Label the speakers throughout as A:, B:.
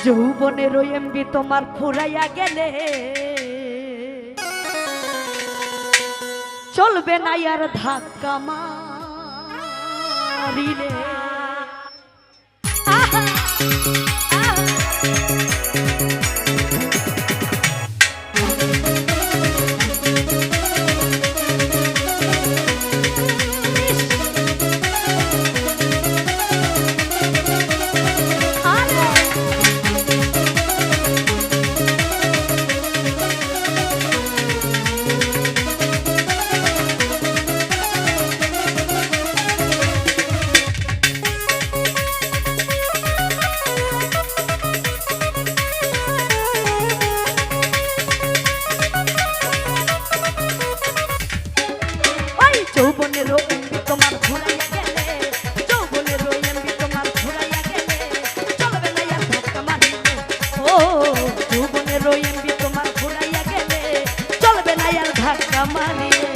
A: যৌবনের ওই এমবি তোমার ফুরাইয়া গেলে চলবে না আর ধাক্কা মারিলে। আহা, আহা। যৌবনের এমবি তোমার ঘুরাইয়া গেলে, যৌবনের এমবি তোমার ঘুরাইয়া গেলে চলবে না আর ধাক্কা মারিলে। ও যৌবনের এমবি তোমার ঘুরাইয়া গেলে চলবে না আর ধাক্কা মারিলে।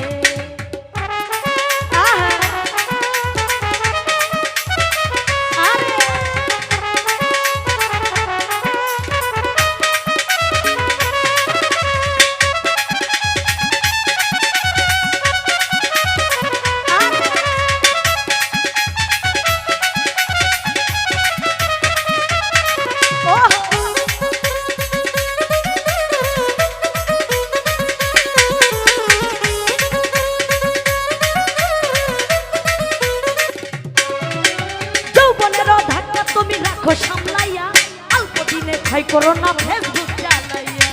A: তুমি রাখো সামলাইয়া, অল্প দিনে খাই করো না ফেসবুক চালাইয়া।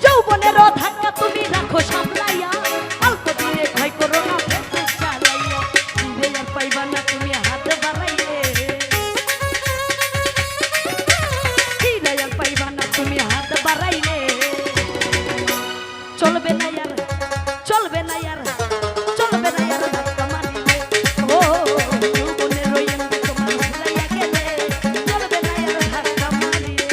A: যৌবনের ধাক্কা তুমি রাখো সামলাইয়া, অল্প দিনে খাই করো না ফেসবুক চালাইয়া। দিলে আর পাইবা না তুমি হাত বাড়াইলে, দিলে আর পাইবা না তুমি হাত বাড়াইলে। চলবে না আর, চলবে না আর, চলবে না আর ধাক্কা মারিলে। ও যৌবনের এমবি তোমার ঘুরাইয়া গেলে চলবে না আর ধাক্কা মারিলে।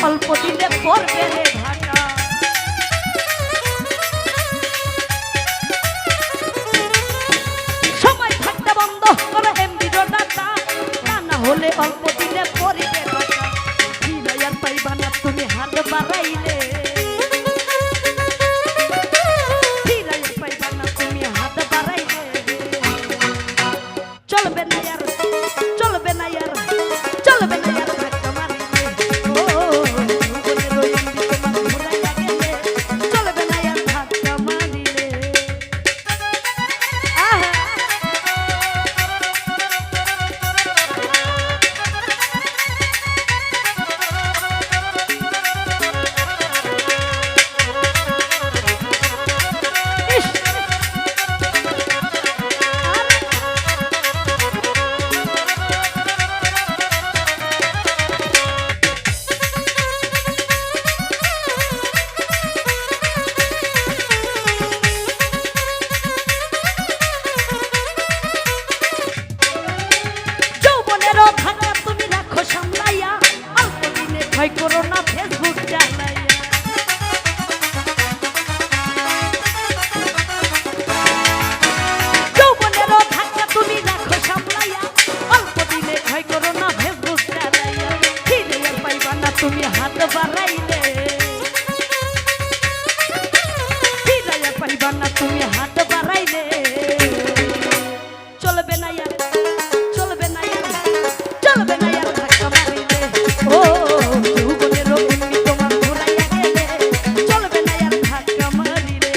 A: অল্প দিনে পড়বে রে ঢাকা, সময় থাকতে বন্ধ করে এমবি ডাটা, তা না হলে অল্প দিনে পড়বে ঢাকা। দিলে আর পাইবা না তুমি হাত বাড়াইলে, দিলে আর পাইবা না তুমি হাত বাড়াইলে। চলবে না আর, চলবে না আর, চলবে না আর ধাক্কা মারিলে। ও ভয় করো না ফেসবুক চালাইয়া। যৌবনের ধাক্কা তুমি রাখো সামলাইয়া, অল্প দিনে ভয় করো না ফেসবুক চালাইয়া। দিলে আর পাইবা না তুমি হাত বাড়াইলে, দিলে আর পাইবা না তুমি হাত বাড়াইলে। চলবে না আর, চলবে না আর, চলবে না আর ধাক্কা মারিলে। ও যৌবনের এমবি তোমার ঘুরাইয়া গেলে চলবে না আর ধাক্কা মারিলে।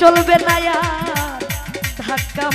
A: চলবে না আর ধাক্কা